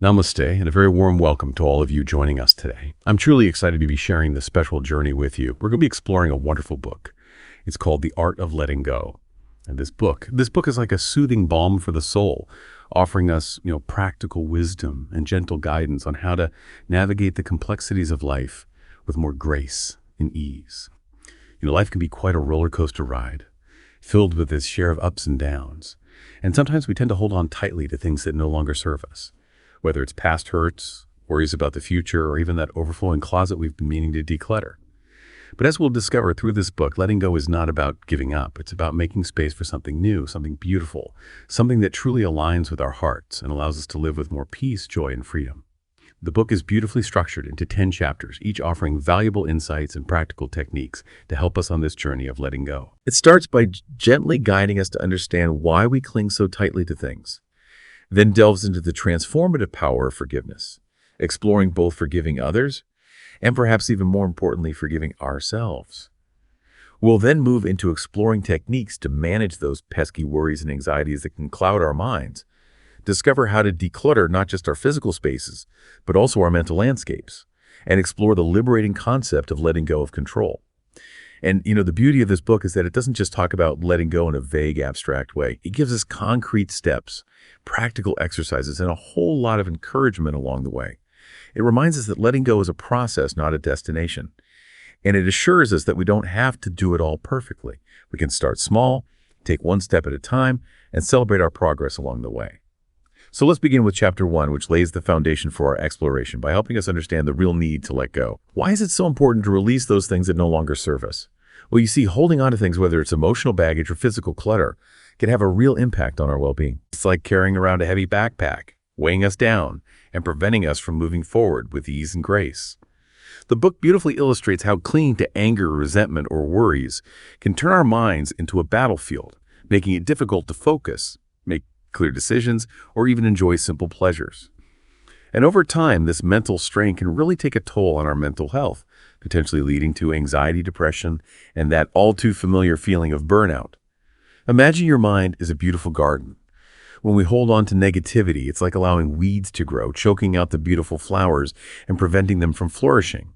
Namaste, and a very warm welcome to all of you joining us today. I'm truly excited to be sharing this special journey with you. We're going to be exploring a wonderful book. It's called The Art of Letting Go. And this book is like a soothing balm for the soul, offering us, practical wisdom and gentle guidance on how to navigate the complexities of life with more grace and ease. Life can be quite a roller coaster ride, filled with its share of ups and downs. And sometimes we tend to hold on tightly to things that no longer serve us. Whether it's past hurts, worries about the future, or even that overflowing closet we've been meaning to declutter. But as we'll discover through this book, letting go is not about giving up. It's about making space for something new, something beautiful, something that truly aligns with our hearts and allows us to live with more peace, joy, and freedom. The book is beautifully structured into 10 chapters, each offering valuable insights and practical techniques to help us on this journey of letting go. It starts by gently guiding us to understand why we cling so tightly to things, then delves into the transformative power of forgiveness, exploring both forgiving others and perhaps even more importantly, forgiving ourselves. We'll then move into exploring techniques to manage those pesky worries and anxieties that can cloud our minds, discover how to declutter not just our physical spaces, but also our mental landscapes, and explore the liberating concept of letting go of control. And, the beauty of this book is that it doesn't just talk about letting go in a vague, abstract way. It gives us concrete steps, practical exercises, and a whole lot of encouragement along the way. It reminds us that letting go is a process, not a destination. And it assures us that we don't have to do it all perfectly. We can start small, take one step at a time, and celebrate our progress along the way. So let's begin with Chapter 1, which lays the foundation for our exploration by helping us understand the real need to let go. Why is it so important to release those things that no longer serve us? Well, you see, holding on to things, whether it's emotional baggage or physical clutter, can have a real impact on our well-being. It's like carrying around a heavy backpack, weighing us down, and preventing us from moving forward with ease and grace. The book beautifully illustrates how clinging to anger, resentment, or worries can turn our minds into a battlefield, making it difficult to focus, make clear decisions, or even enjoy simple pleasures. And over time, this mental strain can really take a toll on our mental health, potentially leading to anxiety, depression, and that all too familiar feeling of burnout. Imagine your mind is a beautiful garden. When we hold on to negativity, it's like allowing weeds to grow, choking out the beautiful flowers and preventing them from flourishing.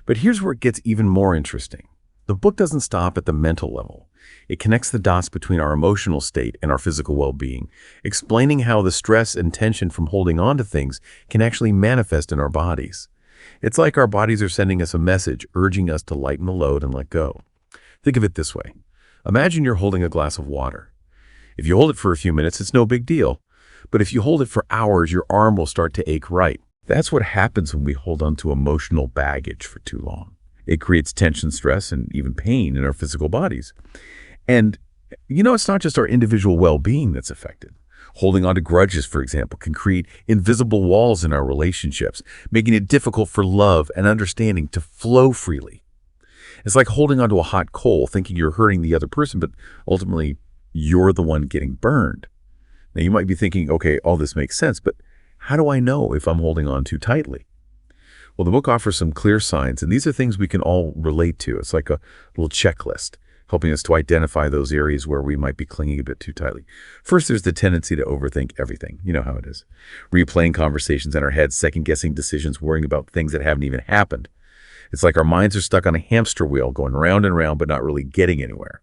But here's where it gets even more interesting. The book doesn't stop at the mental level. It connects the dots between our emotional state and our physical well-being, explaining how the stress and tension from holding on to things can actually manifest in our bodies. It's like our bodies are sending us a message, urging us to lighten the load and let go. Think of it this way. Imagine you're holding a glass of water. If you hold it for a few minutes, it's no big deal. But if you hold it for hours, your arm will start to ache right. That's what happens when we hold on to emotional baggage for too long. It creates tension, stress, and even pain in our physical bodies. And, it's not just our individual well-being that's affected. Holding on to grudges, for example, can create invisible walls in our relationships, making it difficult for love and understanding to flow freely. It's like holding onto a hot coal, thinking you're hurting the other person, but ultimately you're the one getting burned. Now, you might be thinking, okay, all this makes sense, but how do I know if I'm holding on too tightly? Well, the book offers some clear signs, and these are things we can all relate to. It's like a little checklist, helping us to identify those areas where we might be clinging a bit too tightly. First, there's the tendency to overthink everything. You know how it is. Replaying conversations in our heads, second-guessing decisions, worrying about things that haven't even happened. It's like our minds are stuck on a hamster wheel, going round and round, but not really getting anywhere.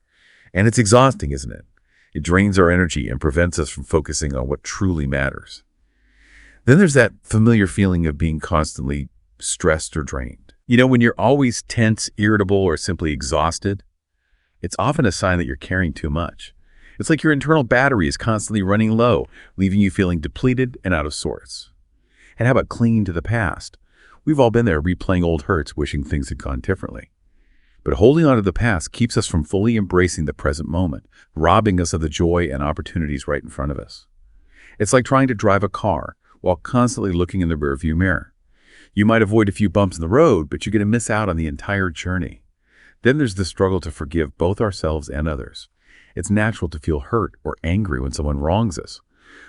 And it's exhausting, isn't it? It drains our energy and prevents us from focusing on what truly matters. Then there's that familiar feeling of being constantly stressed or drained. When you're always tense, irritable, or simply exhausted, it's often a sign that you're carrying too much. It's like your internal battery is constantly running low, leaving you feeling depleted and out of sorts. And how about clinging to the past? We've all been there, replaying old hurts, wishing things had gone differently. But holding on to the past keeps us from fully embracing the present moment, robbing us of the joy and opportunities right in front of us. It's like trying to drive a car while constantly looking in the rearview mirror. You might avoid a few bumps in the road, but you're going to miss out on the entire journey. Then there's the struggle to forgive both ourselves and others. It's natural to feel hurt or angry when someone wrongs us,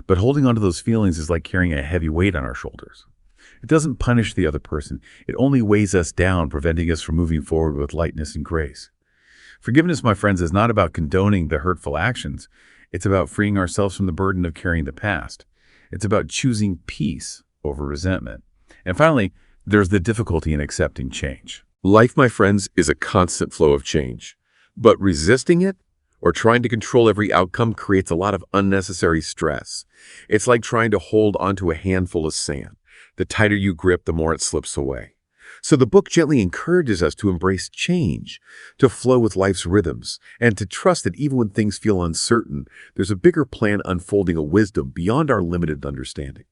but holding on to those feelings is like carrying a heavy weight on our shoulders. It doesn't punish the other person. It only weighs us down, preventing us from moving forward with lightness and grace. Forgiveness, my friends, is not about condoning the hurtful actions. It's about freeing ourselves from the burden of carrying the past. It's about choosing peace, over resentment. And finally, there's the difficulty in accepting change. Life, my friends, is a constant flow of change. But resisting it or trying to control every outcome creates a lot of unnecessary stress. It's like trying to hold onto a handful of sand. The tighter you grip, the more it slips away. So the book gently encourages us to embrace change, to flow with life's rhythms, and to trust that even when things feel uncertain, there's a bigger plan unfolding a wisdom beyond our limited understanding.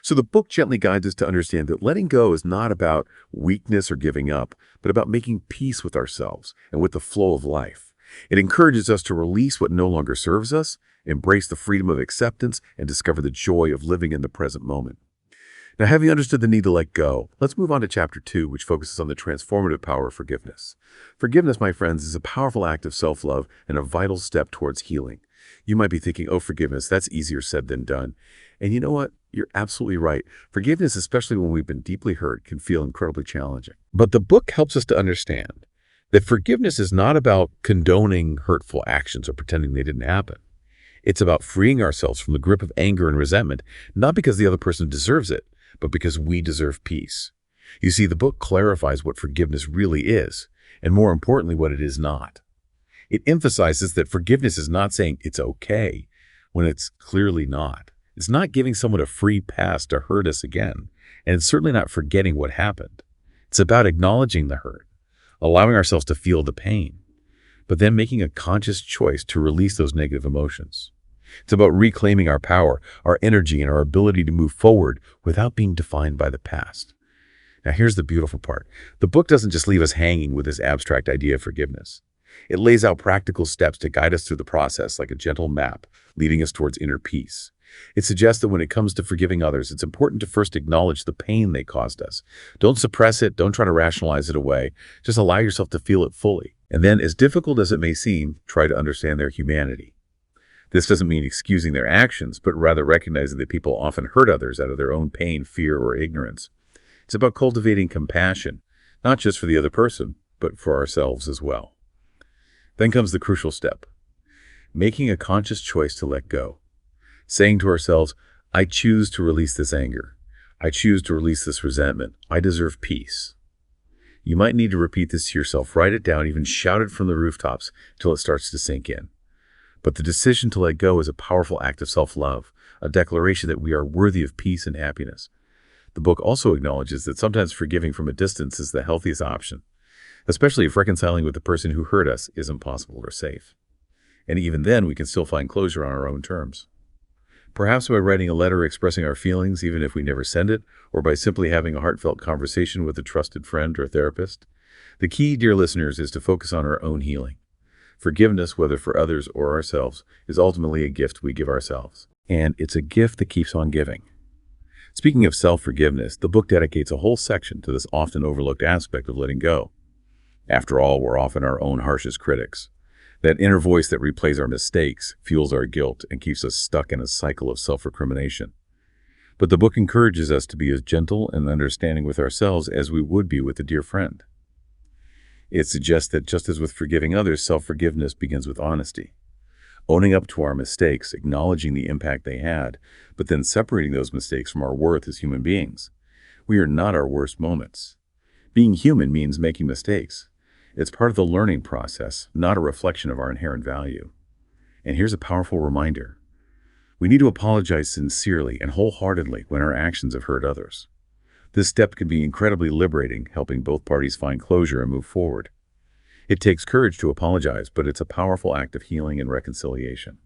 So the book gently guides us to understand that letting go is not about weakness or giving up, but about making peace with ourselves and with the flow of life. It encourages us to release what no longer serves us, embrace the freedom of acceptance, and discover the joy of living in the present moment. Now, having understood the need to let go, let's move on to Chapter 2, which focuses on the transformative power of forgiveness. Forgiveness, my friends, is a powerful act of self-love and a vital step towards healing. You might be thinking, oh, forgiveness, that's easier said than done. And you know what? You're absolutely right. Forgiveness, especially when we've been deeply hurt, can feel incredibly challenging. But the book helps us to understand that forgiveness is not about condoning hurtful actions or pretending they didn't happen. It's about freeing ourselves from the grip of anger and resentment, not because the other person deserves it, but because we deserve peace. You see, the book clarifies what forgiveness really is, and more importantly, what it is not. It emphasizes that forgiveness is not saying it's okay when it's clearly not. It's not giving someone a free pass to hurt us again, and it's certainly not forgetting what happened. It's about acknowledging the hurt, allowing ourselves to feel the pain, but then making a conscious choice to release those negative emotions. It's about reclaiming our power, our energy, and our ability to move forward without being defined by the past. Now, here's the beautiful part. The book doesn't just leave us hanging with this abstract idea of forgiveness. It lays out practical steps to guide us through the process like a gentle map, leading us towards inner peace. It suggests that when it comes to forgiving others, it's important to first acknowledge the pain they caused us. Don't suppress it. Don't try to rationalize it away. Just allow yourself to feel it fully. And then, as difficult as it may seem, try to understand their humanity. This doesn't mean excusing their actions, but rather recognizing that people often hurt others out of their own pain, fear, or ignorance. It's about cultivating compassion, not just for the other person, but for ourselves as well. Then comes the crucial step, making a conscious choice to let go. Saying to ourselves, I choose to release this anger. I choose to release this resentment. I deserve peace. You might need to repeat this to yourself. Write it down, even shout it from the rooftops until it starts to sink in. But the decision to let go is a powerful act of self-love, a declaration that we are worthy of peace and happiness. The book also acknowledges that sometimes forgiving from a distance is the healthiest option, especially if reconciling with the person who hurt us isn't possible or safe. And even then, we can still find closure on our own terms. Perhaps by writing a letter expressing our feelings, even if we never send it, or by simply having a heartfelt conversation with a trusted friend or therapist. The key, dear listeners, is to focus on our own healing. Forgiveness, whether for others or ourselves, is ultimately a gift we give ourselves. And it's a gift that keeps on giving. Speaking of self-forgiveness, the book dedicates a whole section to this often overlooked aspect of letting go. After all, we're often our own harshest critics. That inner voice that replays our mistakes, fuels our guilt, and keeps us stuck in a cycle of self-recrimination. But the book encourages us to be as gentle and understanding with ourselves as we would be with a dear friend. It suggests that just as with forgiving others, self-forgiveness begins with honesty. Owning up to our mistakes, acknowledging the impact they had, but then separating those mistakes from our worth as human beings. We are not our worst moments. Being human means making mistakes. It's part of the learning process, not a reflection of our inherent value. And here's a powerful reminder. We need to apologize sincerely and wholeheartedly when our actions have hurt others. This step can be incredibly liberating, helping both parties find closure and move forward. It takes courage to apologize, but it's a powerful act of healing and reconciliation.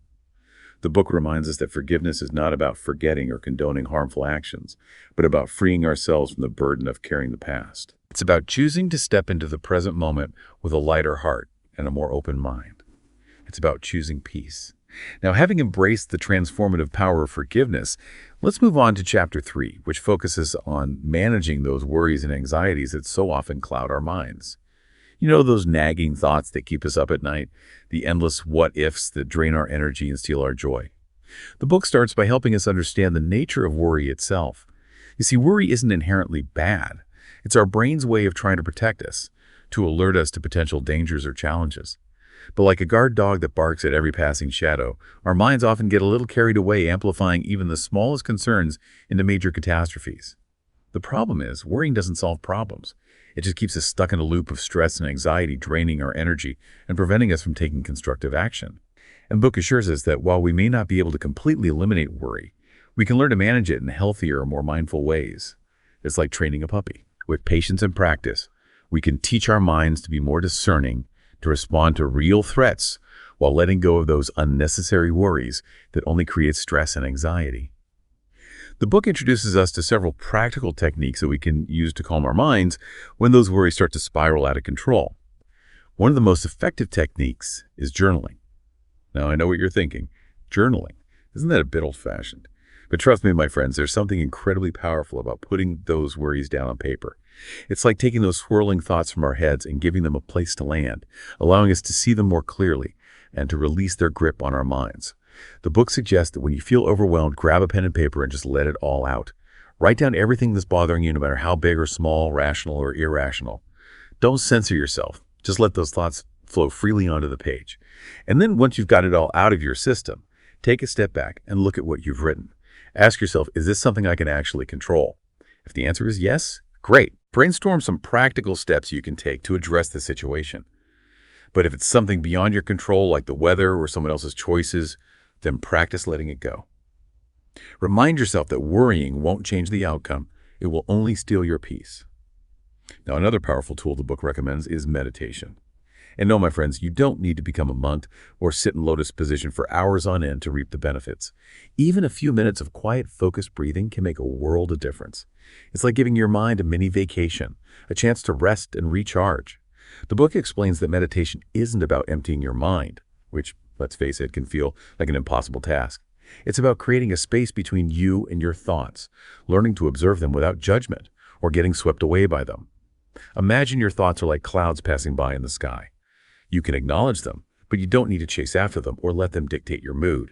The book reminds us that forgiveness is not about forgetting or condoning harmful actions, but about freeing ourselves from the burden of carrying the past. It's about choosing to step into the present moment with a lighter heart and a more open mind. It's about choosing peace. Now, having embraced the transformative power of forgiveness, let's move on to Chapter 3, which focuses on managing those worries and anxieties that so often cloud our minds. You know, those nagging thoughts that keep us up at night, the endless what-ifs that drain our energy and steal our joy. The book starts by helping us understand the nature of worry itself. You see, worry isn't inherently bad. It's our brain's way of trying to protect us, to alert us to potential dangers or challenges. But like a guard dog that barks at every passing shadow, our minds often get a little carried away, amplifying even the smallest concerns into major catastrophes. The problem is, worrying doesn't solve problems. It just keeps us stuck in a loop of stress and anxiety, draining our energy and preventing us from taking constructive action. And the book assures us that while we may not be able to completely eliminate worry, we can learn to manage it in healthier, more mindful ways. It's like training a puppy. With patience and practice, we can teach our minds to be more discerning, to respond to real threats, while letting go of those unnecessary worries that only create stress and anxiety. The book introduces us to several practical techniques that we can use to calm our minds when those worries start to spiral out of control. One of the most effective techniques is journaling. Now, I know what you're thinking. Journaling. Isn't that a bit old-fashioned? But trust me, my friends, there's something incredibly powerful about putting those worries down on paper. It's like taking those swirling thoughts from our heads and giving them a place to land, allowing us to see them more clearly and to release their grip on our minds. The book suggests that when you feel overwhelmed, grab a pen and paper and just let it all out. Write down everything that's bothering you, no matter how big or small, rational or irrational. Don't censor yourself. Just let those thoughts flow freely onto the page. And then once you've got it all out of your system, take a step back and look at what you've written. Ask yourself, is this something I can actually control? If the answer is yes, great. Brainstorm some practical steps you can take to address the situation. But if it's something beyond your control, like the weather or someone else's choices, then practice letting it go. Remind yourself that worrying won't change the outcome. It will only steal your peace. Now, another powerful tool the book recommends is meditation. And no, my friends, you don't need to become a monk or sit in lotus position for hours on end to reap the benefits. Even a few minutes of quiet, focused breathing can make a world of difference. It's like giving your mind a mini vacation, a chance to rest and recharge. The book explains that meditation isn't about emptying your mind, which, let's face it, can feel like an impossible task. It's about creating a space between you and your thoughts, learning to observe them without judgment or getting swept away by them. Imagine your thoughts are like clouds passing by in the sky. You can acknowledge them, but you don't need to chase after them or let them dictate your mood.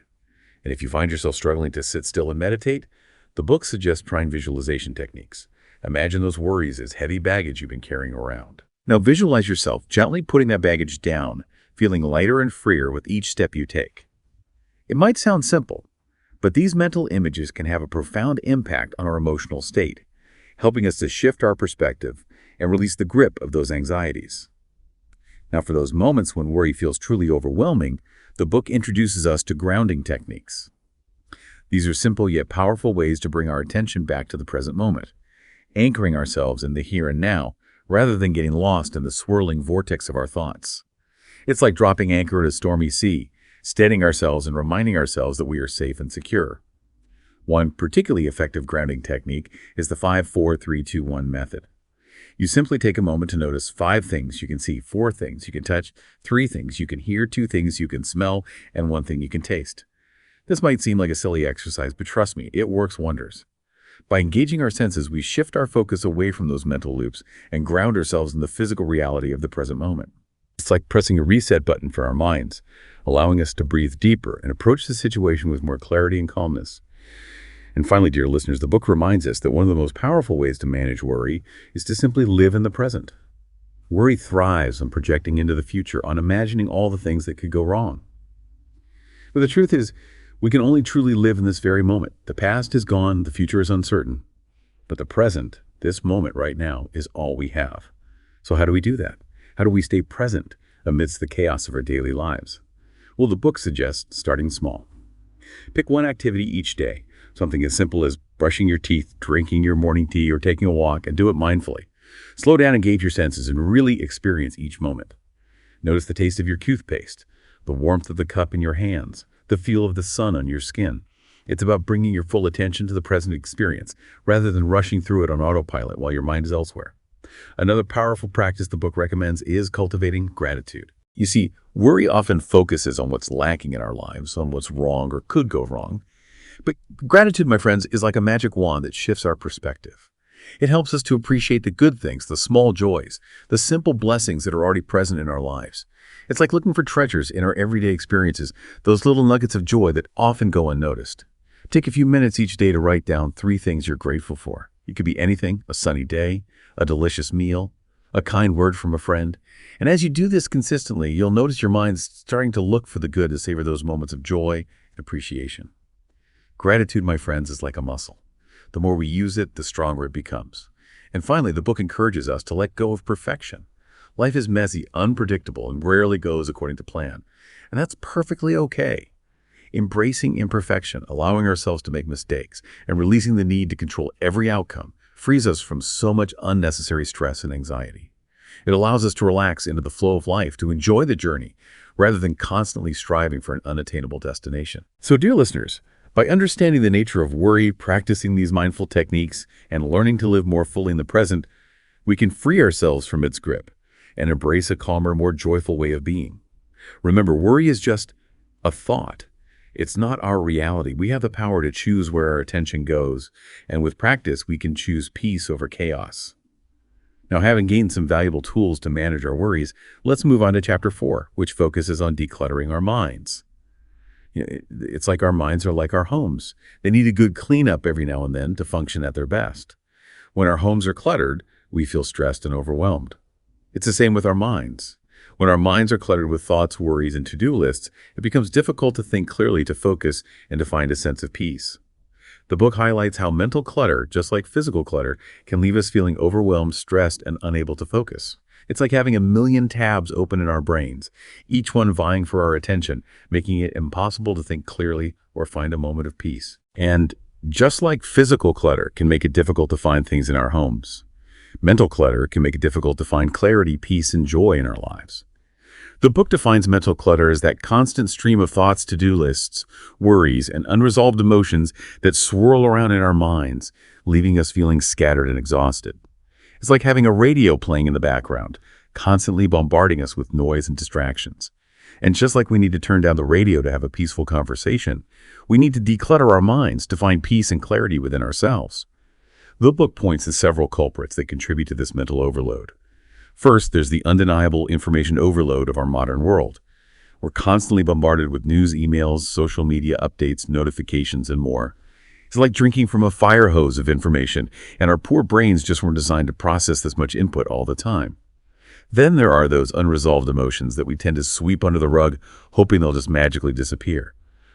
And if you find yourself struggling to sit still and meditate, the book suggests trying visualization techniques. Imagine those worries as heavy baggage you've been carrying around. Now visualize yourself gently putting that baggage down, feeling lighter and freer with each step you take. It might sound simple, but these mental images can have a profound impact on our emotional state, helping us to shift our perspective and release the grip of those anxieties. Now, for those moments when worry feels truly overwhelming, the book introduces us to grounding techniques. These are simple yet powerful ways to bring our attention back to the present moment, anchoring ourselves in the here and now rather than getting lost in the swirling vortex of our thoughts. It's like dropping anchor at a stormy sea, steadying ourselves and reminding ourselves that we are safe and secure. One particularly effective grounding technique is the 5-4-3-2-1 method. You simply take a moment to notice 5 things you can see, 4 things you can touch, 3 things you can hear, 2 things you can smell, and 1 thing you can taste. This might seem like a silly exercise, but trust me, it works wonders. By engaging our senses, we shift our focus away from those mental loops and ground ourselves in the physical reality of the present moment. It's like pressing a reset button for our minds, allowing us to breathe deeper and approach the situation with more clarity and calmness. And finally, dear listeners, the book reminds us that one of the most powerful ways to manage worry is to simply live in the present. Worry thrives on projecting into the future, on imagining all the things that could go wrong. But the truth is, we can only truly live in this very moment. The past is gone, the future is uncertain. But the present, this moment right now, is all we have. So how do we do that? How do we stay present amidst the chaos of our daily lives? Well, the book suggests starting small. Pick one activity each day, something as simple as brushing your teeth, drinking your morning tea, or taking a walk, and do it mindfully. Slow down, engage your senses, and really experience each moment. Notice the taste of your toothpaste, the warmth of the cup in your hands, the feel of the sun on your skin. It's about bringing your full attention to the present experience, rather than rushing through it on autopilot while your mind is elsewhere. Another powerful practice the book recommends is cultivating gratitude. You see, worry often focuses on what's lacking in our lives, on what's wrong or could go wrong. But gratitude, my friends, is like a magic wand that shifts our perspective. It helps us to appreciate the good things, the small joys, the simple blessings that are already present in our lives. It's like looking for treasures in our everyday experiences, those little nuggets of joy that often go unnoticed. Take a few minutes each day to write down 3 things you're grateful for. It could be anything: a sunny day, a delicious meal, a kind word from a friend. And as you do this consistently, you'll notice your mind's starting to look for the good to savor those moments of joy and appreciation. Gratitude, my friends, is like a muscle. The more we use it, the stronger it becomes. And finally, the book encourages us to let go of perfection. Life is messy, unpredictable, and rarely goes according to plan. And that's perfectly okay. Embracing imperfection, allowing ourselves to make mistakes, and releasing the need to control every outcome frees us from so much unnecessary stress and anxiety. It allows us to relax into the flow of life, to enjoy the journey, rather than constantly striving for an unattainable destination. So, dear listeners, by understanding the nature of worry, practicing these mindful techniques, and learning to live more fully in the present, we can free ourselves from its grip and embrace a calmer, more joyful way of being. Remember, worry is just a thought. It's not our reality. We have the power to choose where our attention goes, and with practice, we can choose peace over chaos. Now, having gained some valuable tools to manage our worries, let's move on to Chapter 4, which focuses on decluttering our minds. It's like our minds are like our homes. They need a good cleanup every now and then to function at their best. When our homes are cluttered, we feel stressed and overwhelmed. It's the same with our minds. When our minds are cluttered with thoughts, worries, and to-do lists, it becomes difficult to think clearly, to focus, and to find a sense of peace. The book highlights how mental clutter, just like physical clutter, can leave us feeling overwhelmed, stressed, and unable to focus. It's like having a million tabs open in our brains, each one vying for our attention, making it impossible to think clearly or find a moment of peace. And just like physical clutter can make it difficult to find things in our homes, mental clutter can make it difficult to find clarity, peace, and joy in our lives. The book defines mental clutter as that constant stream of thoughts, to-do lists, worries, and unresolved emotions that swirl around in our minds, leaving us feeling scattered and exhausted. It's like having a radio playing in the background, constantly bombarding us with noise and distractions. And just like we need to turn down the radio to have a peaceful conversation, we need to declutter our minds to find peace and clarity within ourselves. The book points to several culprits that contribute to this mental overload. First, there's the undeniable information overload of our modern world. We're constantly bombarded with news, emails, social media updates, notifications, and more. It's like drinking from a fire hose of information, and our poor brains just weren't designed to process this much input all the time. Then there are those unresolved emotions that we tend to sweep under the rug, hoping they'll just magically disappear.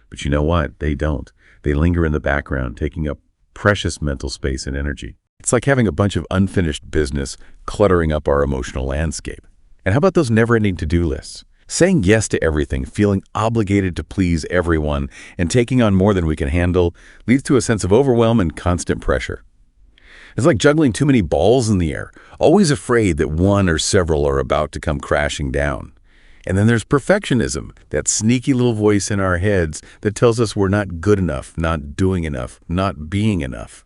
But you know what? They don't. They linger in the background, taking up precious mental space and energy. It's like having a bunch of unfinished business cluttering up our emotional landscape. And how about those never-ending to-do lists? Saying yes to everything, feeling obligated to please everyone, and taking on more than we can handle leads to a sense of overwhelm and constant pressure. It's like juggling too many balls in the air, always afraid that one or several are about to come crashing down. And then there's perfectionism, that sneaky little voice in our heads that tells us we're not good enough, not doing enough, not being enough.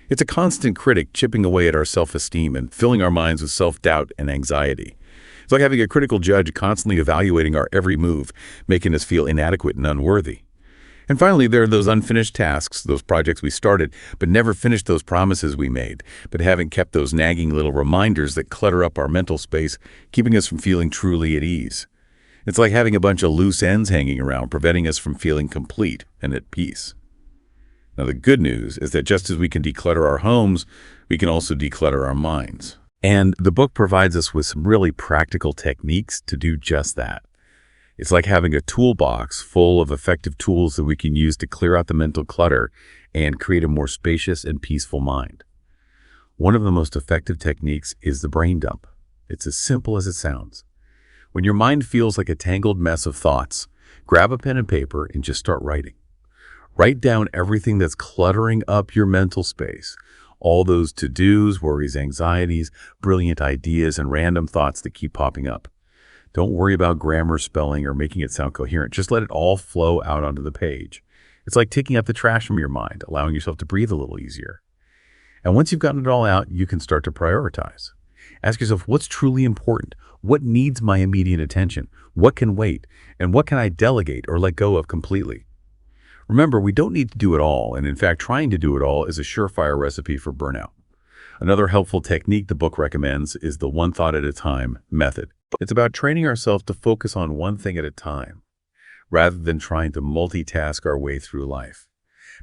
It's a constant critic chipping away at our self-esteem and filling our minds with self-doubt and anxiety. It's like having a critical judge constantly evaluating our every move, making us feel inadequate and unworthy. And finally, there are those unfinished tasks, those projects we started, but never finished, those promises we made, but haven't kept those nagging little reminders that clutter up our mental space, keeping us from feeling truly at ease. It's like having a bunch of loose ends hanging around, preventing us from feeling complete and at peace. Now, the good news is that just as we can declutter our homes, we can also declutter our minds. And the book provides us with some really practical techniques to do just that. It's like having a toolbox full of effective tools that we can use to clear out the mental clutter and create a more spacious and peaceful mind. One of the most effective techniques is the brain dump. It's as simple as it sounds. When your mind feels like a tangled mess of thoughts, grab a pen and paper and just start writing. Write down everything that's cluttering up your mental space, all those to-dos, worries, anxieties, brilliant ideas, and random thoughts that keep popping up. Don't worry about grammar, spelling, or making it sound coherent. Just let it all flow out onto the page. It's like taking out the trash from your mind, allowing yourself to breathe a little easier. And once you've gotten it all out, you can start to prioritize. Ask yourself, what's truly important? What needs my immediate attention? What can wait? And what can I delegate or let go of completely? Remember, we don't need to do it all, and in fact, trying to do it all is a surefire recipe for burnout. Another helpful technique the book recommends is the one thought at a time method. It's about training ourselves to focus on one thing at a time, rather than trying to multitask our way through life.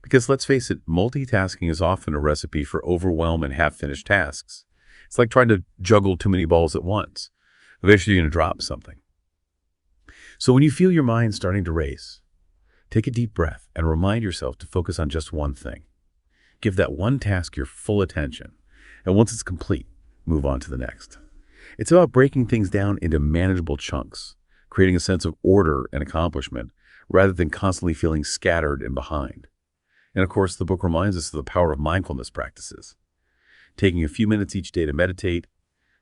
Because let's face it, multitasking is often a recipe for overwhelm and half-finished tasks. It's like trying to juggle too many balls at once. Eventually, you're going to drop something. So when you feel your mind starting to race, take a deep breath and remind yourself to focus on just one thing. Give that one task your full attention, and once it's complete, move on to the next. It's about breaking things down into manageable chunks, creating a sense of order and accomplishment, rather than constantly feeling scattered and behind. And of course, the book reminds us of the power of mindfulness practices. Taking a few minutes each day to meditate,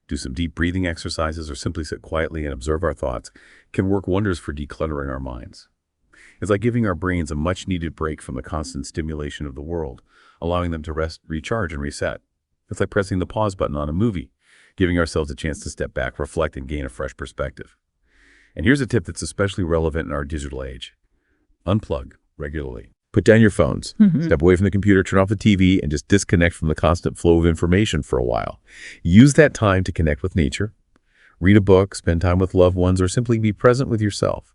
do some deep breathing exercises, or simply sit quietly and observe our thoughts can work wonders for decluttering our minds. It's like giving our brains a much-needed break from the constant stimulation of the world, allowing them to rest, recharge, and reset. It's like pressing the pause button on a movie, giving ourselves a chance to step back, reflect, and gain a fresh perspective. And here's a tip that's especially relevant in our digital age. Unplug regularly. Put down your phones, step away from the computer, turn off the TV, and just disconnect from the constant flow of information for a while. Use that time to connect with nature, read a book, spend time with loved ones, or simply be present with yourself.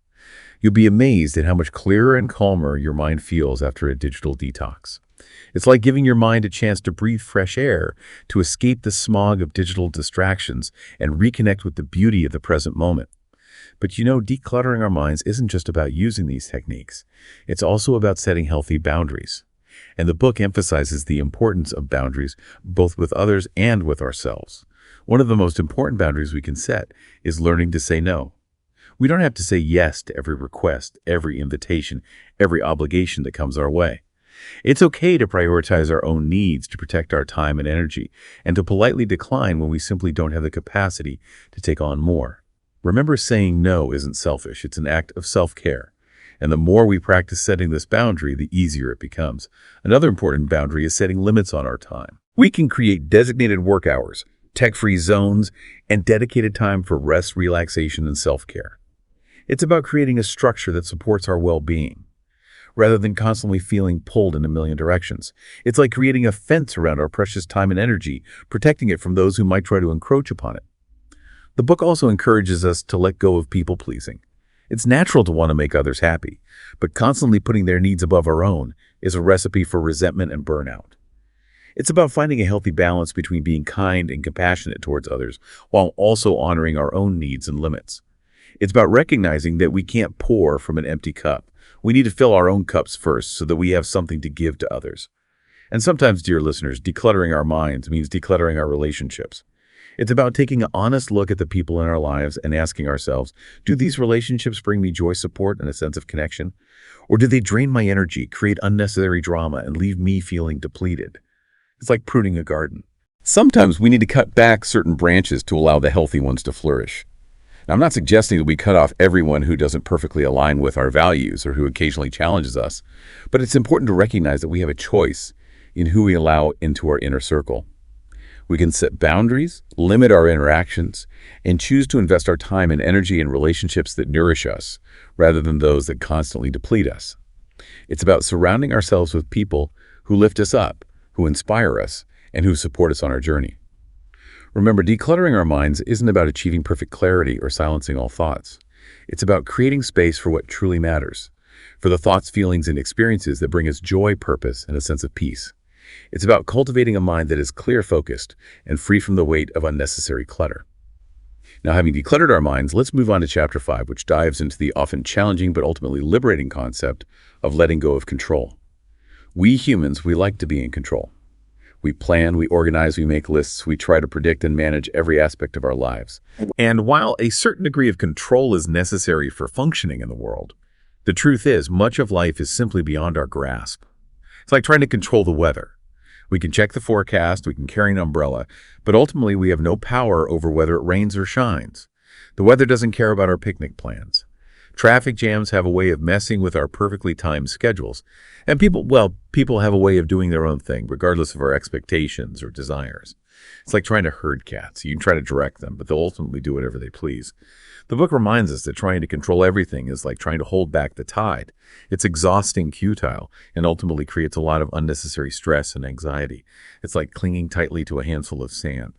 You'll be amazed at how much clearer and calmer your mind feels after a digital detox. It's like giving your mind a chance to breathe fresh air, to escape the smog of digital distractions and reconnect with the beauty of the present moment. But decluttering our minds isn't just about using these techniques. It's also about setting healthy boundaries. And the book emphasizes the importance of boundaries, both with others and with ourselves. One of the most important boundaries we can set is learning to say no. We don't have to say yes to every request, every invitation, every obligation that comes our way. It's okay to prioritize our own needs, to protect our time and energy, and to politely decline when we simply don't have the capacity to take on more. Remember, saying no isn't selfish. It's an act of self-care. And the more we practice setting this boundary, the easier it becomes. Another important boundary is setting limits on our time. We can create designated work hours, tech-free zones, and dedicated time for rest, relaxation, and self-care. It's about creating a structure that supports our well-being, rather than constantly feeling pulled in a million directions. It's like creating a fence around our precious time and energy, protecting it from those who might try to encroach upon it. The book also encourages us to let go of people-pleasing. It's natural to want to make others happy, but constantly putting their needs above our own is a recipe for resentment and burnout. It's about finding a healthy balance between being kind and compassionate towards others while also honoring our own needs and limits. It's about recognizing that we can't pour from an empty cup. We need to fill our own cups first so that we have something to give to others. And sometimes, dear listeners, decluttering our minds means decluttering our relationships. It's about taking an honest look at the people in our lives and asking ourselves, do these relationships bring me joy, support, and a sense of connection? Or do they drain my energy, create unnecessary drama, and leave me feeling depleted? It's like pruning a garden. Sometimes we need to cut back certain branches to allow the healthy ones to flourish. Now, I'm not suggesting that we cut off everyone who doesn't perfectly align with our values or who occasionally challenges us, but it's important to recognize that we have a choice in who we allow into our inner circle. We can set boundaries, limit our interactions, and choose to invest our time and energy in relationships that nourish us, rather than those that constantly deplete us. It's about surrounding ourselves with people who lift us up, who inspire us, and who support us on our journey. Remember, decluttering our minds isn't about achieving perfect clarity or silencing all thoughts. It's about creating space for what truly matters, for the thoughts, feelings, and experiences that bring us joy, purpose, and a sense of peace. It's about cultivating a mind that is clear-focused and free from the weight of unnecessary clutter. Now, having decluttered our minds, let's move on to Chapter 5, which dives into the often challenging but ultimately liberating concept of letting go of control. We humans, we like to be in control. We plan, we organize, we make lists, we try to predict and manage every aspect of our lives. And while a certain degree of control is necessary for functioning in the world, the truth is much of life is simply beyond our grasp. It's like trying to control the weather. We can check the forecast, we can carry an umbrella, but ultimately we have no power over whether it rains or shines. The weather doesn't care about our picnic plans. Traffic jams have a way of messing with our perfectly timed schedules. And people have a way of doing their own thing, regardless of our expectations or desires. It's like trying to herd cats. You can try to direct them, but they'll ultimately do whatever they please. The book reminds us that trying to control everything is like trying to hold back the tide. It's exhausting, futile, and ultimately creates a lot of unnecessary stress and anxiety. It's like clinging tightly to a handful of sand.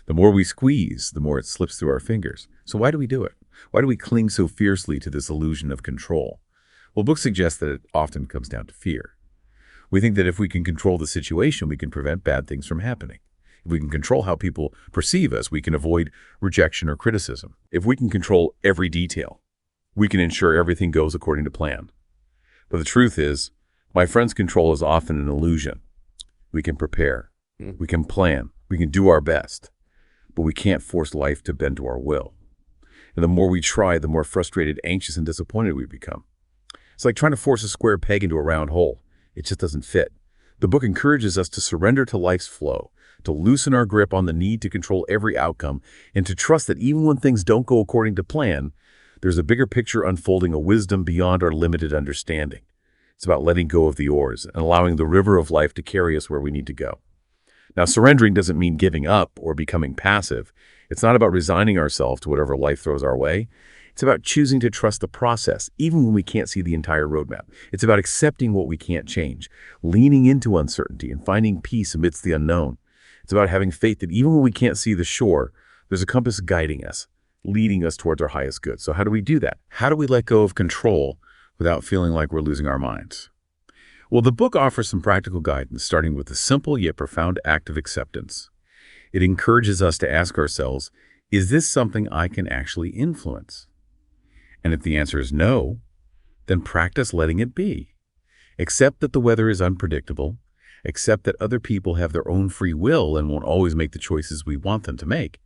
The more we squeeze, the more it slips through our fingers. So why do we do it? Why do we cling so fiercely to this illusion of control? Well, books suggest that it often comes down to fear. We think that if we can control the situation, we can prevent bad things from happening. If we can control how people perceive us, we can avoid rejection or criticism. If we can control every detail, we can ensure everything goes according to plan. But the truth is, my friends, control is often an illusion. We can prepare, we can plan, we can do our best, but we can't force life to bend to our will. And the more we try, the more frustrated, anxious, and disappointed we become. It's like trying to force a square peg into a round hole. It just doesn't fit. The book encourages us to surrender to life's flow, to loosen our grip on the need to control every outcome, and to trust that even when things don't go according to plan, there's a bigger picture unfolding, a wisdom beyond our limited understanding. It's about letting go of the oars and allowing the river of life to carry us where we need to go. Now, surrendering doesn't mean giving up or becoming passive. It's not about resigning ourselves to whatever life throws our way. It's about choosing to trust the process, even when we can't see the entire roadmap. It's about accepting what we can't change, leaning into uncertainty, and finding peace amidst the unknown. It's about having faith that even when we can't see the shore, there's a compass guiding us, leading us towards our highest good. So how do we do that? How do we let go of control without feeling like we're losing our minds? Well, the book offers some practical guidance, starting with the simple yet profound act of acceptance. It encourages us to ask ourselves, is this something I can actually influence? And if the answer is no, then practice letting it be. Accept that the weather is unpredictable. Accept that other people have their own free will and won't always make the choices we want them to make.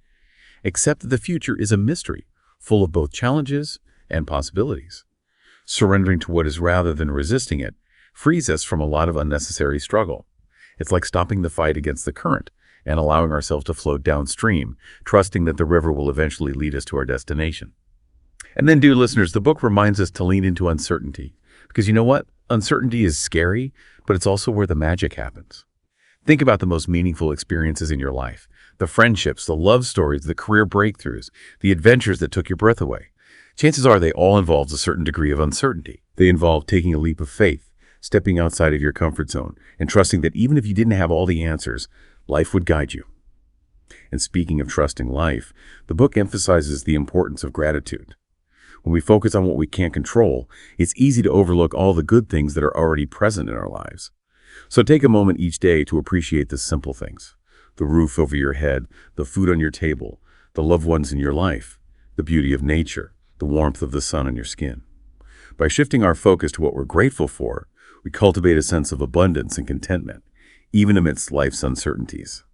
Accept that the future is a mystery, full of both challenges and possibilities. Surrendering to what is rather than resisting it frees us from a lot of unnecessary struggle. It's like stopping the fight against the current and allowing ourselves to float downstream, trusting that the river will eventually lead us to our destination. And then, dear listeners, the book reminds us to lean into uncertainty. Because you know what? Uncertainty is scary, but it's also where the magic happens. Think about the most meaningful experiences in your life. The friendships, the love stories, the career breakthroughs, the adventures that took your breath away. Chances are they all involved a certain degree of uncertainty. They involve taking a leap of faith, stepping outside of your comfort zone, and trusting that even if you didn't have all the answers, life would guide you. And speaking of trusting life, the book emphasizes the importance of gratitude. When we focus on what we can't control, it's easy to overlook all the good things that are already present in our lives. So take a moment each day to appreciate the simple things: the roof over your head, the food on your table, the loved ones in your life, the beauty of nature, the warmth of the sun on your skin. By shifting our focus to what we're grateful for, we cultivate a sense of abundance and contentment, even amidst life's uncertainties.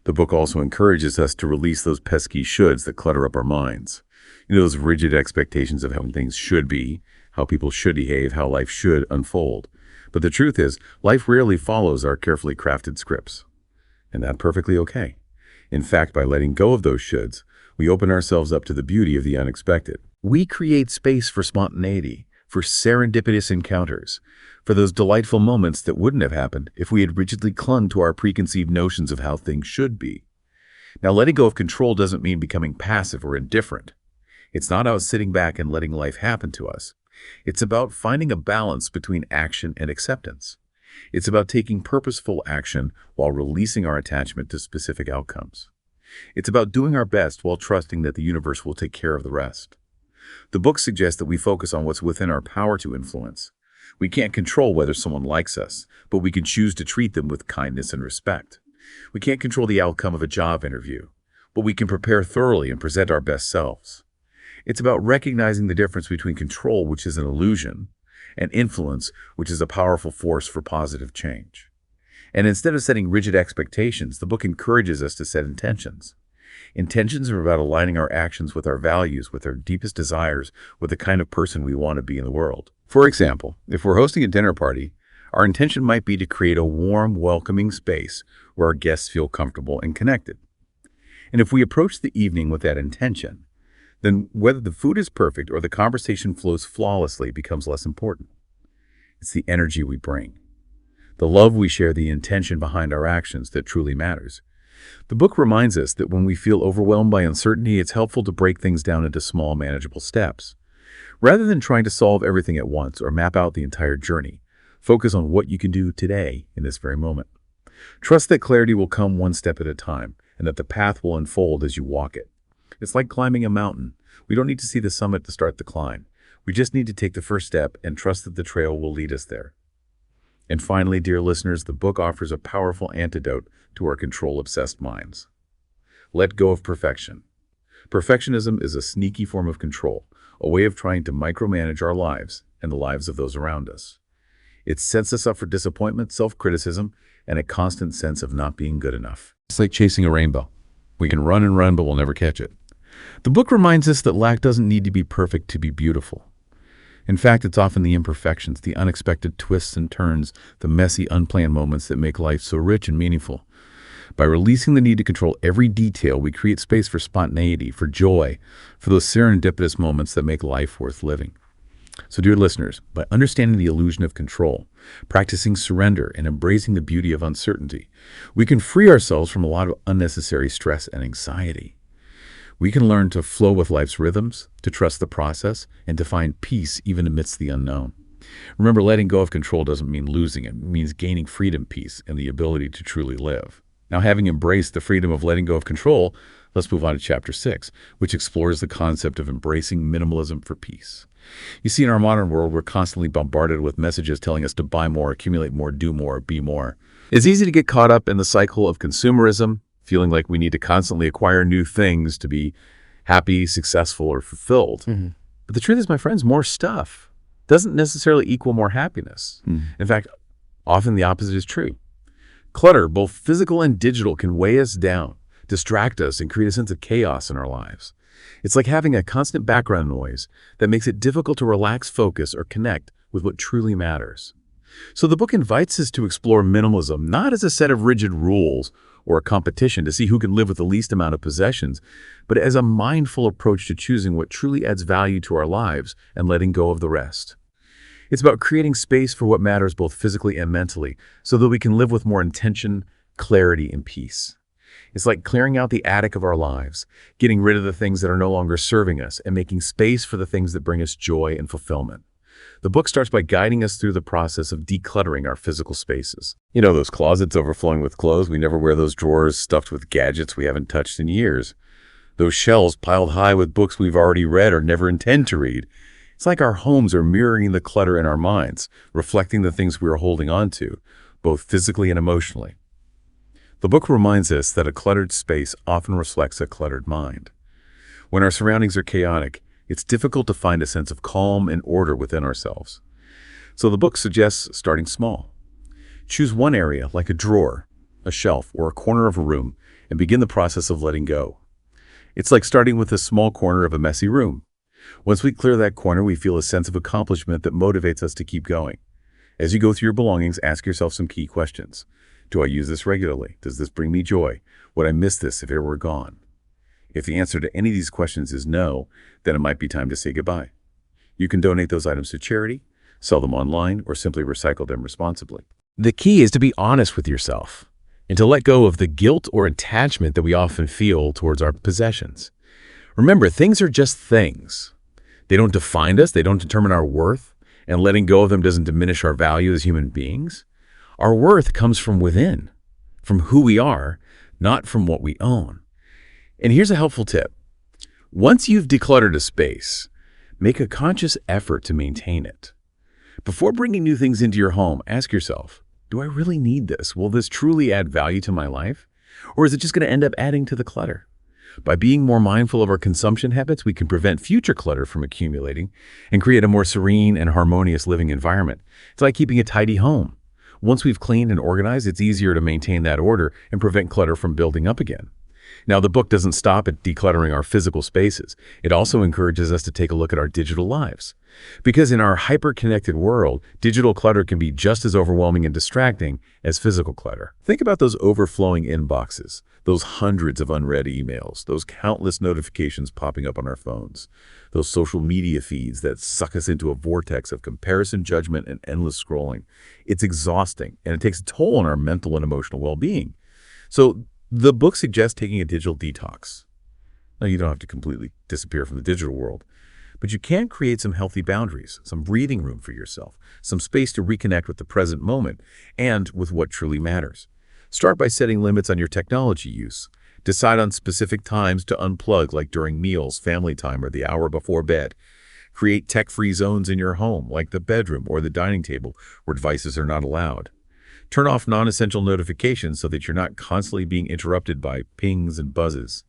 The book also encourages us to release those pesky shoulds that clutter up our minds. Those rigid expectations of how things should be, how people should behave, how life should unfold. But the truth is, life rarely follows our carefully crafted scripts. And that's perfectly okay. In fact, by letting go of those shoulds, we open ourselves up to the beauty of the unexpected. We create space for spontaneity, for serendipitous encounters, for those delightful moments that wouldn't have happened if we had rigidly clung to our preconceived notions of how things should be. Now, letting go of control doesn't mean becoming passive or indifferent. It's not about sitting back and letting life happen to us. It's about finding a balance between action and acceptance. It's about taking purposeful action while releasing our attachment to specific outcomes. It's about doing our best while trusting that the universe will take care of the rest. The book suggests that we focus on what's within our power to influence. We can't control whether someone likes us, but we can choose to treat them with kindness and respect. We can't control the outcome of a job interview, but we can prepare thoroughly and present our best selves. It's about recognizing the difference between control, which is an illusion, and influence, which is a powerful force for positive change. And instead of setting rigid expectations, the book encourages us to set intentions. Intentions are about aligning our actions with our values, with our deepest desires, with the kind of person we want to be in the world. For example, if we're hosting a dinner party, our intention might be to create a warm, welcoming space where our guests feel comfortable and connected. And if we approach the evening with that intention, then whether the food is perfect or the conversation flows flawlessly becomes less important. It's the energy we bring, the love we share, the intention behind our actions that truly matters. The book reminds us that when we feel overwhelmed by uncertainty, it's helpful to break things down into small, manageable steps. Rather than trying to solve everything at once or map out the entire journey, focus on what you can do today in this very moment. Trust that clarity will come one step at a time and that the path will unfold as you walk it. It's like climbing a mountain. We don't need to see the summit to start the climb. We just need to take the first step and trust that the trail will lead us there. And finally, dear listeners, the book offers a powerful antidote to our control-obsessed minds. Let go of perfection. Perfectionism is a sneaky form of control, a way of trying to micromanage our lives and the lives of those around us. It sets us up for disappointment, self-criticism, and a constant sense of not being good enough. It's like chasing a rainbow. We can run and run, but we'll never catch it. The book reminds us that lack doesn't need to be perfect to be beautiful. In fact, it's often the imperfections, the unexpected twists and turns, the messy, unplanned moments that make life so rich and meaningful. By releasing the need to control every detail, we create space for spontaneity, for joy, for those serendipitous moments that make life worth living. So, dear listeners, by understanding the illusion of control, practicing surrender, and embracing the beauty of uncertainty, we can free ourselves from a lot of unnecessary stress and anxiety. We can learn to flow with life's rhythms, to trust the process, and to find peace even amidst the unknown. Remember, letting go of control doesn't mean losing it. It means gaining freedom, peace, and the ability to truly live. Now, having embraced the freedom of letting go of control, let's move on to Chapter 6, which explores the concept of embracing minimalism for peace. You see, in our modern world, we're constantly bombarded with messages telling us to buy more, accumulate more, do more, be more. It's easy to get caught up in the cycle of consumerism, feeling like we need to constantly acquire new things to be happy, successful, or fulfilled. But the truth is, my friends, more stuff doesn't necessarily equal more happiness. In fact, often the opposite is true. Clutter, both physical and digital, can weigh us down, distract us, and create a sense of chaos in our lives. It's like having a constant background noise that makes it difficult to relax, focus, or connect with what truly matters. So the book invites us to explore minimalism not as a set of rigid rules or a competition to see who can live with the least amount of possessions, but as a mindful approach to choosing what truly adds value to our lives and letting go of the rest. It's about creating space for what matters both physically and mentally so that we can live with more intention, clarity, and peace. It's like clearing out the attic of our lives, getting rid of the things that are no longer serving us, and making space for the things that bring us joy and fulfillment. The book starts by guiding us through the process of decluttering our physical spaces. You know, those closets overflowing with clothes. We never wear those drawers stuffed with gadgets we haven't touched in years. Those shelves piled high with books we've already read or never intend to read. It's like our homes are mirroring the clutter in our minds, reflecting the things we are holding on to, both physically and emotionally. The book reminds us that a cluttered space often reflects a cluttered mind. When our surroundings are chaotic, it's difficult to find a sense of calm and order within ourselves. So the book suggests starting small. Choose one area, like a drawer, a shelf, or a corner of a room, and begin the process of letting go. It's like starting with a small corner of a messy room. Once we clear that corner, we feel a sense of accomplishment that motivates us to keep going. As you go through your belongings, ask yourself some key questions. Do I use this regularly? Does this bring me joy? Would I miss this if it were gone? If the answer to any of these questions is no, then it might be time to say goodbye. You can donate those items to charity, sell them online, or simply recycle them responsibly. The key is to be honest with yourself and to let go of the guilt or attachment that we often feel towards our possessions. Remember, things are just things. They don't define us, they don't determine our worth, and letting go of them doesn't diminish our value as human beings. Our worth comes from within, from who we are, not from what we own. And here's a helpful tip. Once you've decluttered a space, make a conscious effort to maintain it. Before bringing new things into your home, ask yourself, do I really need this? Will this truly add value to my life? Or is it just going to end up adding to the clutter? By being more mindful of our consumption habits, we can prevent future clutter from accumulating and create a more serene and harmonious living environment. It's like keeping a tidy home. Once we've cleaned and organized, it's easier to maintain that order and prevent clutter from building up again. Now, the book doesn't stop at decluttering our physical spaces. It also encourages us to take a look at our digital lives. Because in our hyper-connected world, digital clutter can be just as overwhelming and distracting as physical clutter. Think about those overflowing inboxes, those hundreds of unread emails, those countless notifications popping up on our phones, those social media feeds that suck us into a vortex of comparison, judgment, and endless scrolling. It's exhausting, and it takes a toll on our mental and emotional well-being. So the book suggests taking a digital detox. Now, you don't have to completely disappear from the digital world, but you can create some healthy boundaries, some breathing room for yourself, some space to reconnect with the present moment and with what truly matters. Start by setting limits on your technology use. Decide on specific times to unplug, like during meals, family time, or the hour before bed. Create tech-free zones in your home, like the bedroom or the dining table, where devices are not allowed. Turn off non-essential notifications so that you're not constantly being interrupted by pings and buzzes.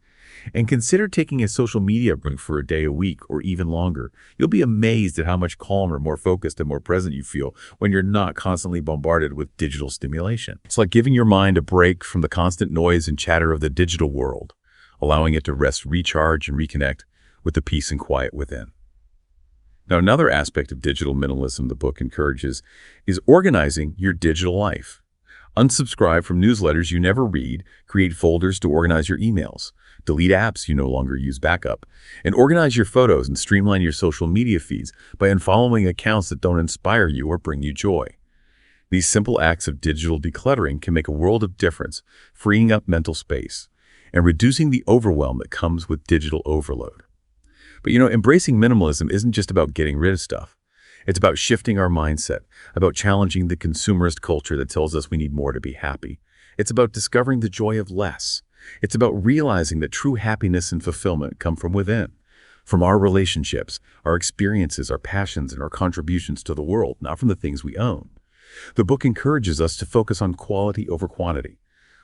And consider taking a social media break for a day a week or even longer. You'll be amazed at how much calmer, more focused, and more present you feel when you're not constantly bombarded with digital stimulation. It's like giving your mind a break from the constant noise and chatter of the digital world, allowing it to rest, recharge, and reconnect with the peace and quiet within. Now, another aspect of digital minimalism the book encourages is organizing your digital life. Unsubscribe from newsletters you never read, create folders to organize your emails, delete apps you no longer use backup, and organize your photos and streamline your social media feeds by unfollowing accounts that don't inspire you or bring you joy. These simple acts of digital decluttering can make a world of difference, freeing up mental space and reducing the overwhelm that comes with digital overload. But embracing minimalism isn't just about getting rid of stuff. It's about shifting our mindset, about challenging the consumerist culture that tells us we need more to be happy. It's about discovering the joy of less. It's about realizing that true happiness and fulfillment come from within, from our relationships, our experiences, our passions, and our contributions to the world, not from the things we own. The book encourages us to focus on quality over quantity.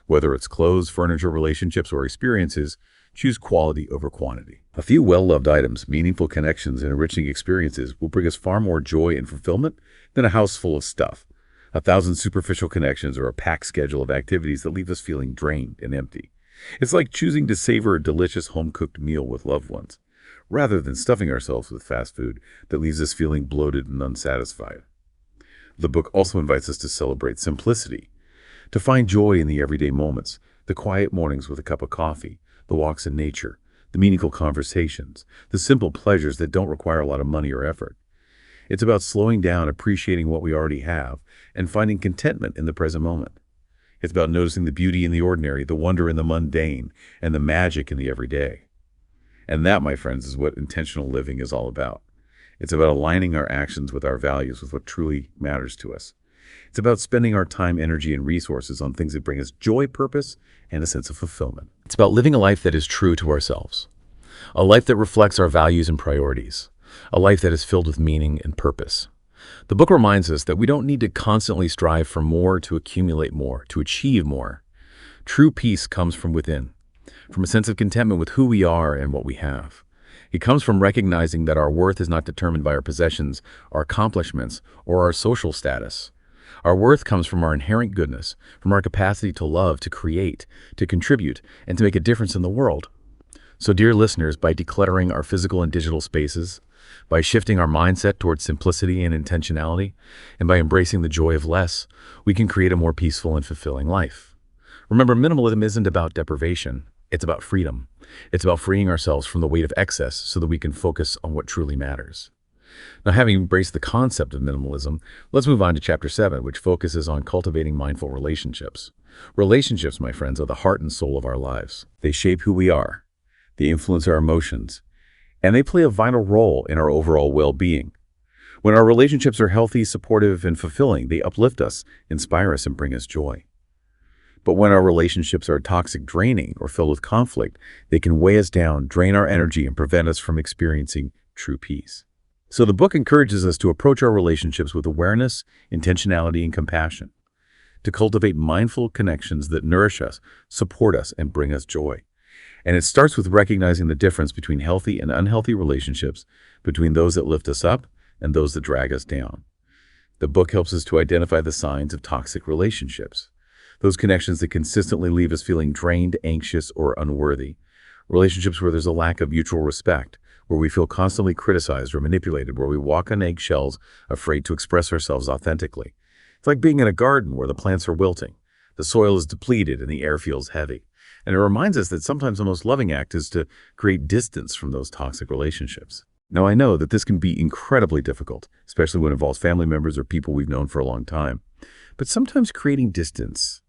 Whether it's clothes, furniture, relationships, or experiences, choose quality over quantity. A few well-loved items, meaningful connections, and enriching experiences will bring us far more joy and fulfillment than a house full of stuff, 1,000 superficial connections, or a packed schedule of activities that leave us feeling drained and empty. It's like choosing to savor a delicious home-cooked meal with loved ones, rather than stuffing ourselves with fast food that leaves us feeling bloated and unsatisfied. The book also invites us to celebrate simplicity, to find joy in the everyday moments, the quiet mornings with a cup of coffee, the walks in nature, the meaningful conversations, the simple pleasures that don't require a lot of money or effort. It's about slowing down, appreciating what we already have, and finding contentment in the present moment. It's about noticing the beauty in the ordinary, the wonder in the mundane, and the magic in the everyday. And that, my friends, is what intentional living is all about. It's about aligning our actions with our values, with what truly matters to us. It's about spending our time, energy, and resources on things that bring us joy, purpose, and a sense of fulfillment. It's about living a life that is true to ourselves, a life that reflects our values and priorities, a life that is filled with meaning and purpose. The book reminds us that we don't need to constantly strive for more, to accumulate more, to achieve more. True peace comes from within, from a sense of contentment with who we are and what we have. It comes from recognizing that our worth is not determined by our possessions, our accomplishments, or our social status. Our worth comes from our inherent goodness, from our capacity to love, to create, to contribute, and to make a difference in the world. So, dear listeners, by decluttering our physical and digital spaces, by shifting our mindset towards simplicity and intentionality, and by embracing the joy of less, we can create a more peaceful and fulfilling life. Remember, minimalism isn't about deprivation. It's about freedom. It's about freeing ourselves from the weight of excess so that we can focus on what truly matters. Now, having embraced the concept of minimalism, let's move on to Chapter 7, which focuses on cultivating mindful relationships. Relationships, my friends, are the heart and soul of our lives. They shape who we are, they influence our emotions, and they play a vital role in our overall well-being. When our relationships are healthy, supportive, and fulfilling, they uplift us, inspire us, and bring us joy. But when our relationships are toxic, draining, or filled with conflict, they can weigh us down, drain our energy, and prevent us from experiencing true peace. So the book encourages us to approach our relationships with awareness, intentionality, and compassion, to cultivate mindful connections that nourish us, support us, and bring us joy. And it starts with recognizing the difference between healthy and unhealthy relationships, between those that lift us up and those that drag us down. The book helps us to identify the signs of toxic relationships, those connections that consistently leave us feeling drained, anxious, or unworthy, relationships where there's a lack of mutual respect, where we feel constantly criticized or manipulated, where we walk on eggshells, afraid to express ourselves authentically. It's like being in a garden where the plants are wilting, the soil is depleted, and the air feels heavy. And it reminds us that sometimes the most loving act is to create distance from those toxic relationships. Now, I know that this can be incredibly difficult, especially when it involves family members or people we've known for a long time. But sometimes creating distance,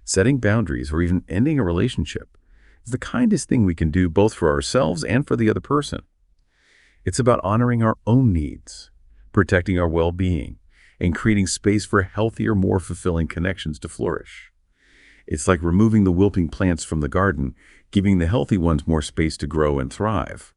setting boundaries, or even ending a relationship is the kindest thing we can do, both for ourselves and for the other person. It's about honoring our own needs, protecting our well-being, and creating space for healthier, more fulfilling connections to flourish. It's like removing the wilting plants from the garden, giving the healthy ones more space to grow and thrive.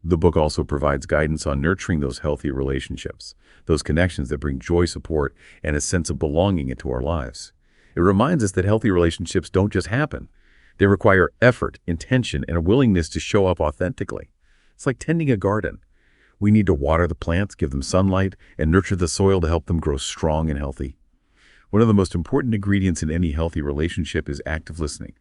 The book also provides guidance on nurturing those healthy relationships, those connections that bring joy, support, and a sense of belonging into our lives. It reminds us that healthy relationships don't just happen. They require effort, intention, and a willingness to show up authentically. It's like tending a garden. We need to water the plants, give them sunlight, and nurture the soil to help them grow strong and healthy. One of the most important ingredients in any healthy relationship is active listening.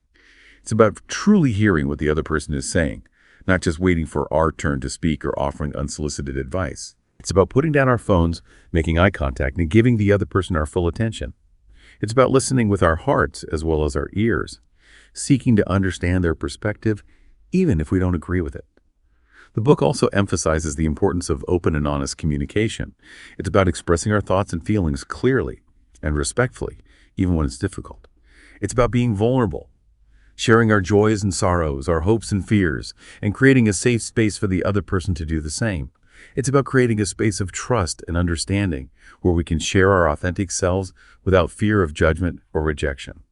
It's about truly hearing what the other person is saying, not just waiting for our turn to speak or offering unsolicited advice. It's about putting down our phones, making eye contact, and giving the other person our full attention. It's about listening with our hearts as well as our ears, seeking to understand their perspective, even if we don't agree with it. The book also emphasizes the importance of open and honest communication. It's about expressing our thoughts and feelings clearly and respectfully, even when it's difficult. It's about being vulnerable, sharing our joys and sorrows, our hopes and fears, and creating a safe space for the other person to do the same. It's about creating a space of trust and understanding where we can share our authentic selves without fear of judgment or rejection.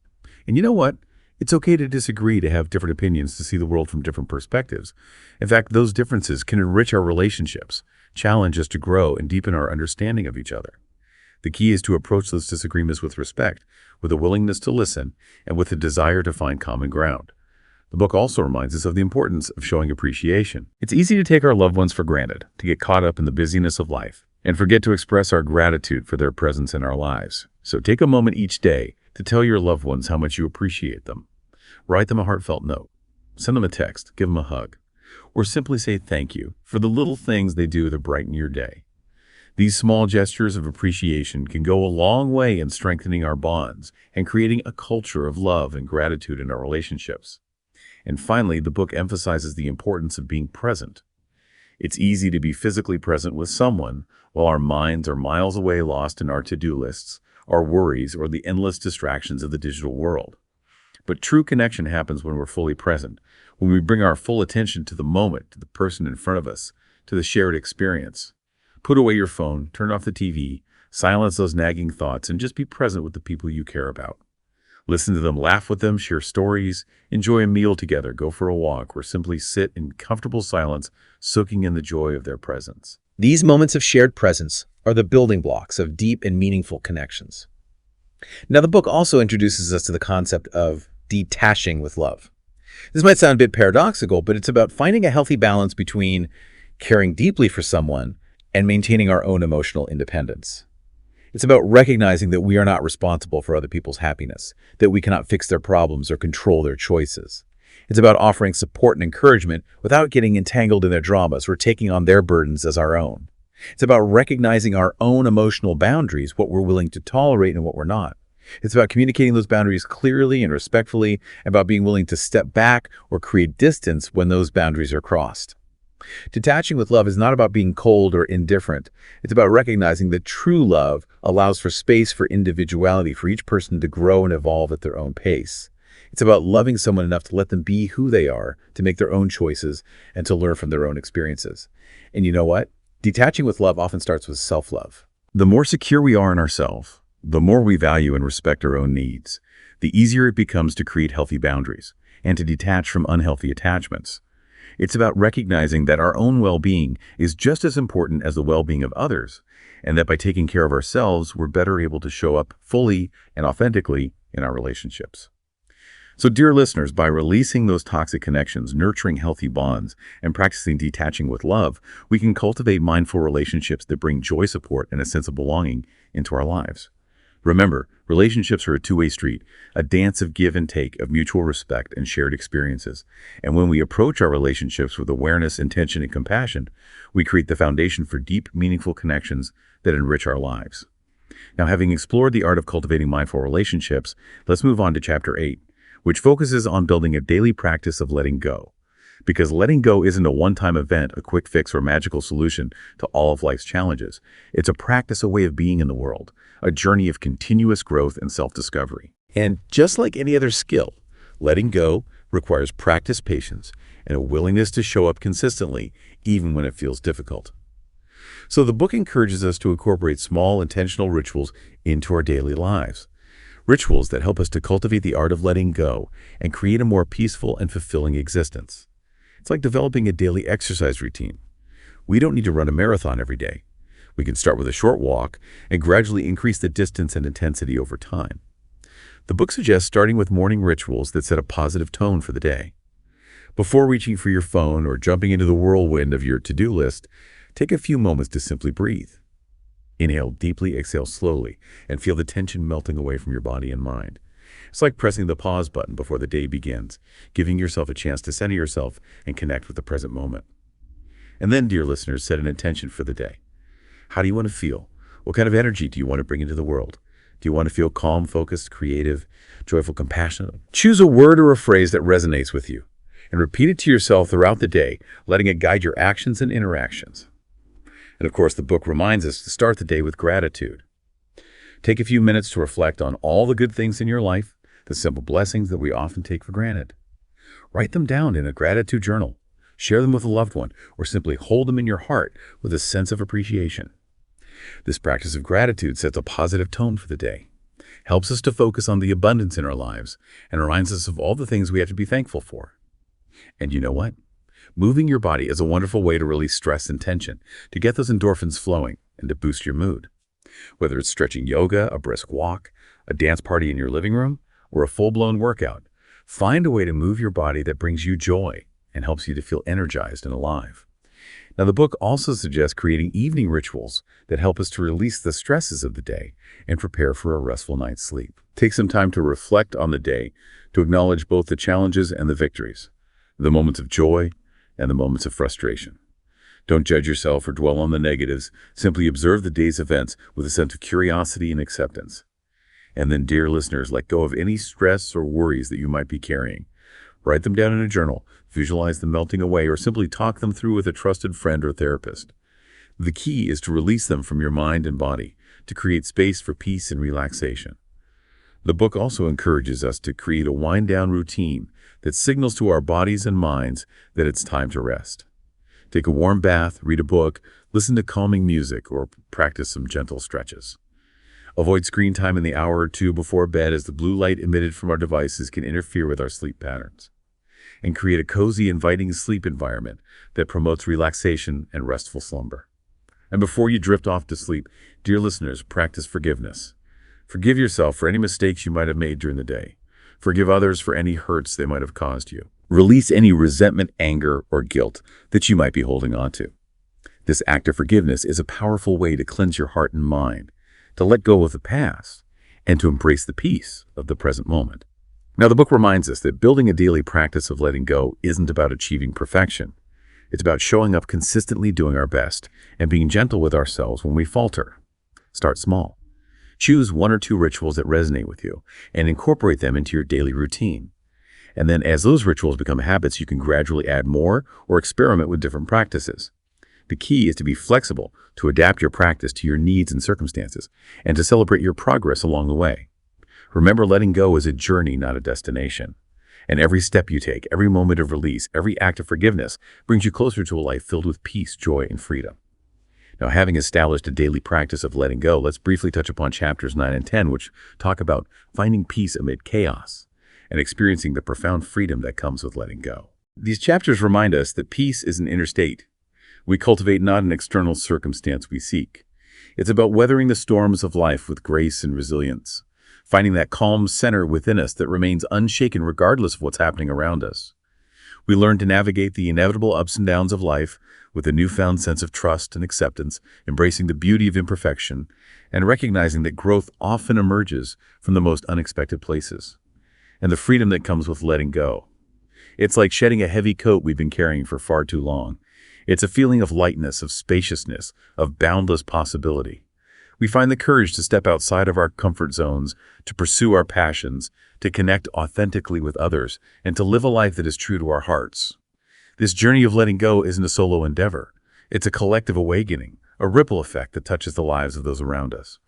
And you know what? It's okay to disagree, to have different opinions, to see the world from different perspectives. In fact, those differences can enrich our relationships, challenge us to grow, and deepen our understanding of each other. The key is to approach those disagreements with respect, with a willingness to listen, and with a desire to find common ground. The book also reminds us of the importance of showing appreciation. It's easy to take our loved ones for granted, to get caught up in the busyness of life, and forget to express our gratitude for their presence in our lives. So take a moment each day to tell your loved ones how much you appreciate them. Write them a heartfelt note, send them a text, give them a hug, or simply say thank you for the little things they do to brighten your day. These small gestures of appreciation can go a long way in strengthening our bonds and creating a culture of love and gratitude in our relationships. And finally, the book emphasizes the importance of being present. It's easy to be physically present with someone while our minds are miles away, lost in our to-do lists, our worries, or the endless distractions of the digital world. But true connection happens when we're fully present, when we bring our full attention to the moment, to the person in front of us, to the shared experience. Put away your phone, turn off the TV, silence those nagging thoughts, and just be present with the people you care about. Listen to them, laugh with them, share stories, enjoy a meal together, go for a walk, or simply sit in comfortable silence, soaking in the joy of their presence. These moments of shared presence are the building blocks of deep and meaningful connections. Now, the book also introduces us to the concept of detaching with love. This might sound a bit paradoxical, but it's about finding a healthy balance between caring deeply for someone and maintaining our own emotional independence. It's about recognizing that we are not responsible for other people's happiness, that we cannot fix their problems or control their choices. It's about offering support and encouragement without getting entangled in their dramas or taking on their burdens as our own. It's about recognizing our own emotional boundaries, what we're willing to tolerate and what we're not. It's about communicating those boundaries clearly and respectfully, and about being willing to step back or create distance when those boundaries are crossed. Detaching with love is not about being cold or indifferent. It's about recognizing that true love allows for space for individuality, for each person to grow and evolve at their own pace. It's about loving someone enough to let them be who they are, to make their own choices, and to learn from their own experiences. And you know what? Detaching with love often starts with self-love. The more secure we are in ourselves, the more we value and respect our own needs, the easier it becomes to create healthy boundaries and to detach from unhealthy attachments. It's about recognizing that our own well-being is just as important as the well-being of others, and that by taking care of ourselves, we're better able to show up fully and authentically in our relationships. So, dear listeners, by releasing those toxic connections, nurturing healthy bonds, and practicing detaching with love, we can cultivate mindful relationships that bring joy, support, and a sense of belonging into our lives. Remember, relationships are a two-way street, a dance of give and take, of mutual respect and shared experiences. And when we approach our relationships with awareness, intention, and compassion, we create the foundation for deep, meaningful connections that enrich our lives. Now, having explored the art of cultivating mindful relationships, let's move on to Chapter 8, which focuses on building a daily practice of letting go. Because letting go isn't a one-time event, a quick fix, or magical solution to all of life's challenges. It's a practice, a way of being in the world, a journey of continuous growth and self-discovery. And just like any other skill, letting go requires practice, patience, and a willingness to show up consistently, even when it feels difficult. So the book encourages us to incorporate small, intentional rituals into our daily lives. Rituals that help us to cultivate the art of letting go and create a more peaceful and fulfilling existence. It's like developing a daily exercise routine, We don't need to run a marathon every day. We can start with a short walk and gradually increase the distance and intensity over time. The book suggests starting with morning rituals that set a positive tone for the day. Before reaching for your phone or jumping into the whirlwind of your to-do list, take a few moments to simply breathe. Inhale deeply, exhale slowly, and feel the tension melting away from your body and mind. It's like pressing the pause button before the day begins, giving yourself a chance to center yourself and connect with the present moment. And then, dear listeners, set an intention for the day. How do you want to feel? What kind of energy do you want to bring into the world? Do you want to feel calm, focused, creative, joyful, compassionate? Choose a word or a phrase that resonates with you, and repeat it to yourself throughout the day, letting it guide your actions and interactions. And of course, the book reminds us to start the day with gratitude. Take a few minutes to reflect on all the good things in your life, the simple blessings that we often take for granted. Write them down in a gratitude journal. Share them with a loved one, or simply hold them in your heart with a sense of appreciation. This practice of gratitude sets a positive tone for the day, helps us to focus on the abundance in our lives, and reminds us of all the things we have to be thankful for. And you know what? Moving your body is a wonderful way to release stress and tension, to get those endorphins flowing, and to boost your mood. Whether it's stretching yoga, a brisk walk, a dance party in your living room, or a full-blown workout, find a way to move your body that brings you joy and helps you to feel energized and alive. Now, the book also suggests creating evening rituals that help us to release the stresses of the day and prepare for a restful night's sleep. Take some time to reflect on the day, to acknowledge both the challenges and the victories, the moments of joy and the moments of frustration. Don't judge yourself or dwell on the negatives. Simply observe the day's events with a sense of curiosity and acceptance. And then, dear listeners, let go of any stress or worries that you might be carrying. Write them down in a journal, visualize them melting away, or simply talk them through with a trusted friend or therapist. The key is to release them from your mind and body, to create space for peace and relaxation. The book also encourages us to create a wind-down routine that signals to our bodies and minds that it's time to rest. Take a warm bath, read a book, listen to calming music, or practice some gentle stretches. Avoid screen time in the hour or two before bed, as the blue light emitted from our devices can interfere with our sleep patterns. And create a cozy, inviting sleep environment that promotes relaxation and restful slumber. And before you drift off to sleep, dear listeners, practice forgiveness. Forgive yourself for any mistakes you might have made during the day. Forgive others for any hurts they might have caused you. Release any resentment, anger, or guilt that you might be holding on to. This act of forgiveness is a powerful way to cleanse your heart and mind, to let go of the past, and to embrace the peace of the present moment. Now, the book reminds us that building a daily practice of letting go isn't about achieving perfection. It's about showing up consistently, doing our best, and being gentle with ourselves when we falter. Start small. Choose one or two rituals that resonate with you and incorporate them into your daily routine. And then as those rituals become habits, you can gradually add more or experiment with different practices. The key is to be flexible, to adapt your practice to your needs and circumstances, and to celebrate your progress along the way. Remember, letting go is a journey, not a destination. And every step you take, every moment of release, every act of forgiveness brings you closer to a life filled with peace, joy, and freedom. Now, having established a daily practice of letting go, let's briefly touch upon chapters 9 and 10, which talk about finding peace amid chaos and experiencing the profound freedom that comes with letting go. These chapters remind us that peace is an inner state we cultivate, not an external circumstance we seek. It's about weathering the storms of life with grace and resilience, finding that calm center within us that remains unshaken regardless of what's happening around us. We learn to navigate the inevitable ups and downs of life with a newfound sense of trust and acceptance, embracing the beauty of imperfection, and recognizing that growth often emerges from the most unexpected places, and the freedom that comes with letting go. It's like shedding a heavy coat we've been carrying for far too long. It's a feeling of lightness, of spaciousness, of boundless possibility. We find the courage to step outside of our comfort zones, to pursue our passions, to connect authentically with others, and to live a life that is true to our hearts. This journey of letting go isn't a solo endeavor. It's a collective awakening, a ripple effect that touches the lives of those around us.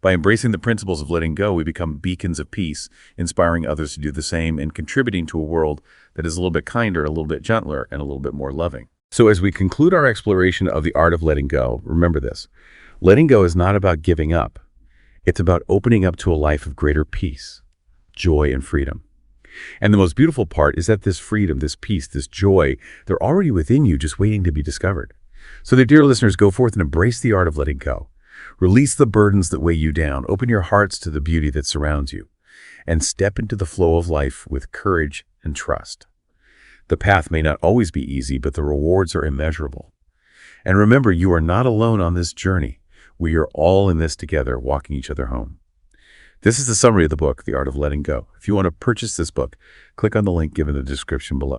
By embracing the principles of letting go, we become beacons of peace, inspiring others to do the same and contributing to a world that is a little bit kinder, a little bit gentler, and a little bit more loving. So as we conclude our exploration of the art of letting go, remember this. Letting go is not about giving up. It's about opening up to a life of greater peace, joy, and freedom. And the most beautiful part is that this freedom, this peace, this joy, they're already within you, just waiting to be discovered. So dear listeners, go forth and embrace the art of letting go. Release the burdens that weigh you down. Open your hearts to the beauty that surrounds you. And step into the flow of life with courage and trust. The path may not always be easy, but the rewards are immeasurable. And remember, you are not alone on this journey. We are all in this together, walking each other home. This is the summary of the book, The Art of Letting Go. If you want to purchase this book, click on the link given in the description below.